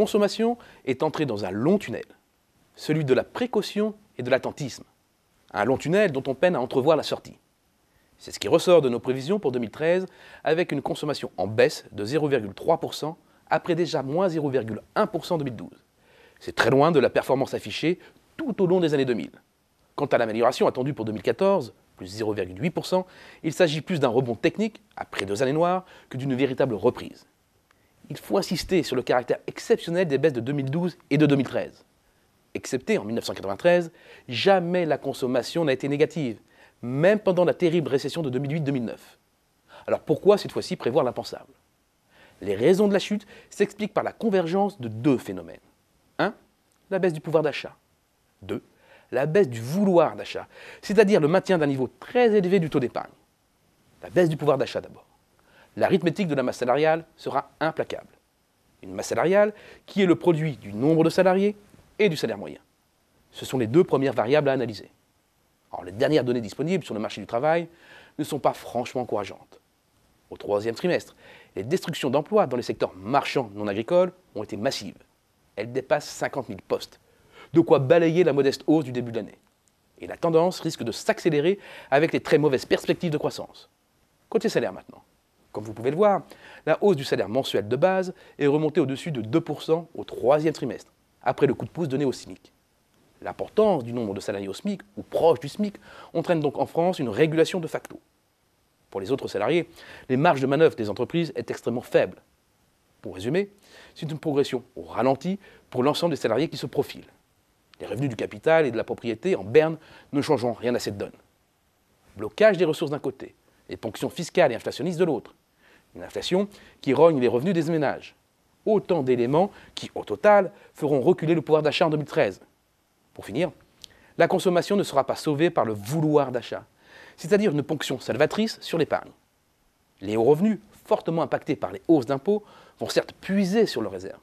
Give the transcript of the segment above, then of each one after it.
consommation est entrée dans un long tunnel, celui de la précaution et de l'attentisme. Un long tunnel dont on peine à entrevoir la sortie. C'est ce qui ressort de nos prévisions pour 2013, avec une consommation en baisse de 0,3%, après déjà moins 0,1% en 2012. C'est très loin de la performance affichée tout au long des années 2000. Quant à l'amélioration attendue pour 2014, plus 0,8%, il s'agit plus d'un rebond technique, après 2 années noires, que d'une véritable reprise. Il faut insister sur le caractère exceptionnel des baisses de 2012 et de 2013. Excepté en 1993, jamais la consommation n'a été négative, même pendant la terrible récession de 2008-2009. Alors pourquoi cette fois-ci prévoir l'impensable? Les raisons de la chute s'expliquent par la convergence de 2 phénomènes. 1. La baisse du pouvoir d'achat. 2. La baisse du vouloir d'achat, c'est-à-dire le maintien d'un niveau très élevé du taux d'épargne. La baisse du pouvoir d'achat d'abord. L'arithmétique de la masse salariale sera implacable. Une masse salariale qui est le produit du nombre de salariés et du salaire moyen. Ce sont les 2 premières variables à analyser. Alors, les dernières données disponibles sur le marché du travail ne sont pas franchement encourageantes. Au 3e trimestre, les destructions d'emplois dans les secteurs marchands non agricoles ont été massives. Elles dépassent 50 000 postes, de quoi balayer la modeste hausse du début de l'année. Et la tendance risque de s'accélérer avec les très mauvaises perspectives de croissance. Côté salaire maintenant. Comme vous pouvez le voir, la hausse du salaire mensuel de base est remontée au-dessus de 2% au 3e trimestre, après le coup de pouce donné au SMIC. L'importance du nombre de salariés au SMIC, ou proche du SMIC, entraîne donc en France une régulation de facto. Pour les autres salariés, les marges de manœuvre des entreprises est extrêmement faible. Pour résumer, c'est une progression au ralenti pour l'ensemble des salariés qui se profilent. Les revenus du capital et de la propriété en berne ne changeront rien à cette donne. Blocage des ressources d'un côté, les ponctions fiscales et inflationnistes de l'autre. Une inflation qui rogne les revenus des ménages. Autant d'éléments qui, au total, feront reculer le pouvoir d'achat en 2013. Pour finir, la consommation ne sera pas sauvée par le vouloir d'achat, c'est-à-dire une ponction salvatrice sur l'épargne. Les hauts revenus, fortement impactés par les hausses d'impôts, vont certes puiser sur leurs réserves,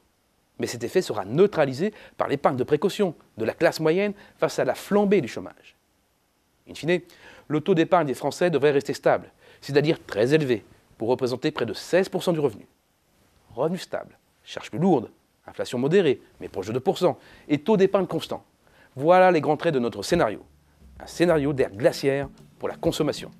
mais cet effet sera neutralisé par l'épargne de précaution de la classe moyenne face à la flambée du chômage. In fine, le taux d'épargne des Français devrait rester stable, c'est-à-dire très élevé, pour représenter près de 16% du revenu. Revenu stable, charge plus lourde, inflation modérée, mais proche de 2%, et taux d'épargne constant. Voilà les grands traits de notre scénario. Un scénario d'ère glaciaire pour la consommation.